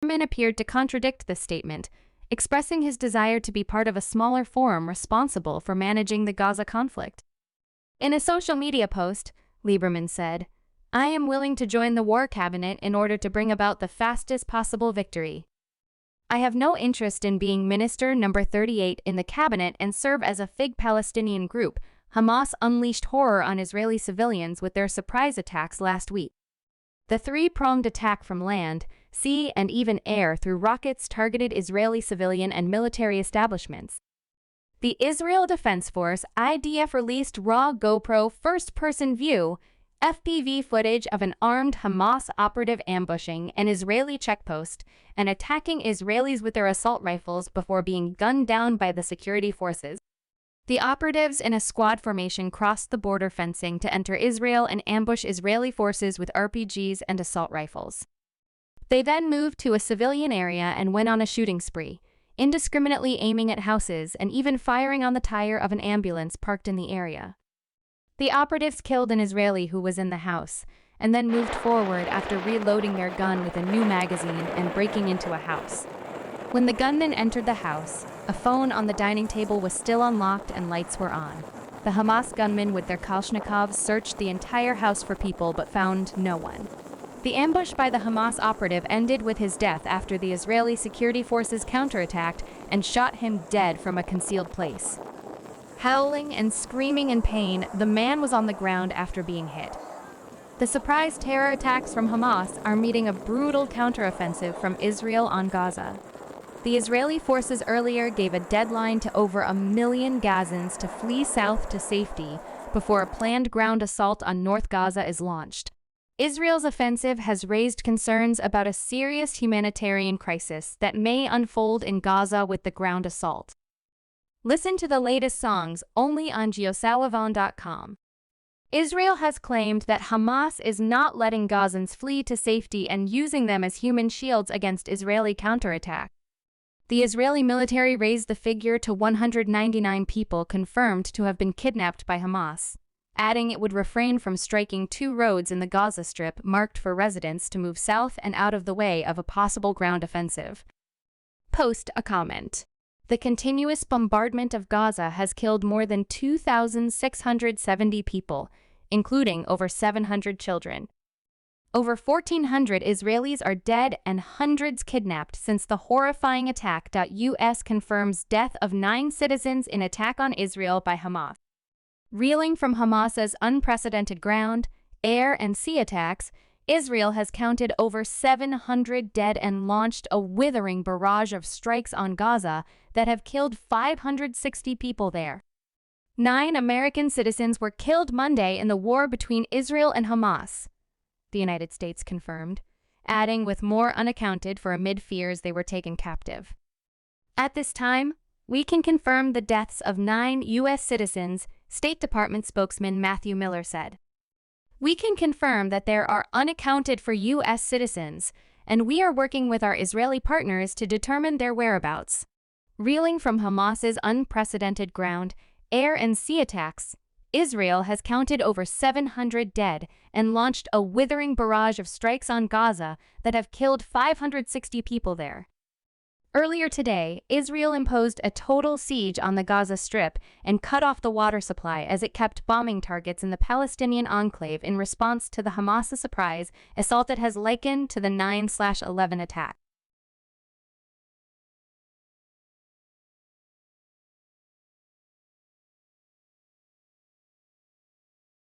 Gunman appeared to contradict this statement, expressing his desire to be part of a smaller forum responsible for managing the Gaza conflict. In a social media post, Lieberman said, "I am willing to join the war cabinet in order to bring about the fastest possible victory. I have no interest in being minister number 38 in the cabinet and serve as a fig Palestinian group." Hamas unleashed horror on Israeli civilians with their surprise attacks last week. The three-pronged attack from land, sea, and even air through rockets targeted Israeli civilian and military establishments. The Israel Defense Force (IDF) released raw GoPro first-person view (FPV) footage of an armed Hamas operative ambushing an Israeli checkpost and attacking Israelis with their assault rifles before being gunned down by the security forces. The operatives in a squad formation crossed the border fencing to enter Israel and ambush Israeli forces with RPGs and assault rifles. They then moved to a civilian area and went on a shooting spree, indiscriminately aiming at houses and even firing on the tire of an ambulance parked in the area. The operatives killed an Israeli who was in the house, and then moved forward after reloading their gun with a new magazine and breaking into a house. When the gunmen entered the house, a phone on the dining table was still unlocked and lights were on. The Hamas gunmen with their Kalashnikovs searched the entire house for people but found no one. The ambush by the Hamas operative ended with his death after the Israeli security forces counterattacked and shot him dead from a concealed place. Howling and screaming in pain, the man was on the ground after being hit. The surprise terror attacks from Hamas are meeting a brutal counteroffensive from Israel on Gaza. The Israeli forces earlier gave a deadline to over 1 million Gazans to flee south to safety before a planned ground assault on North Gaza is launched. Israel's offensive has raised concerns about a serious humanitarian crisis that may unfold in Gaza with the ground assault. Listen to the latest songs only on geosalavan.com. Israel has claimed that Hamas is not letting Gazans flee to safety and using them as human shields against Israeli counterattack. The Israeli military raised the figure to 199 people confirmed to have been kidnapped by Hamas, adding it would refrain from striking 2 roads in the Gaza Strip marked for residents to move south and out of the way of a possible ground offensive. Post a comment. The continuous bombardment of Gaza has killed more than 2,670 people, including over 700 children. Over 1,400 Israelis are dead and hundreds kidnapped since the horrifying attack. US confirms death of 9 citizens in attack on Israel by Hamas. Reeling from Hamas's unprecedented ground, air, and sea attacks, Israel has counted over 700 dead and launched a withering barrage of strikes on Gaza that have killed 560 people there. 9 American citizens were killed Monday in the war between Israel and Hamas, the United States confirmed, adding with more unaccounted for amid fears they were taken captive. At this time, we can confirm the deaths of 9 U.S. citizens, State Department spokesman Matthew Miller said. We can confirm that there are unaccounted for U.S. citizens, and we are working with our Israeli partners to determine their whereabouts. Reeling from Hamas's unprecedented ground, air, and sea attacks, Israel has counted over 700 dead and launched a withering barrage of strikes on Gaza that have killed 560 people there. Earlier today, Israel imposed a total siege on the Gaza Strip and cut off the water supply as it kept bombing targets in the Palestinian enclave in response to the Hamas surprise assault it has likened to the 9/11 attack.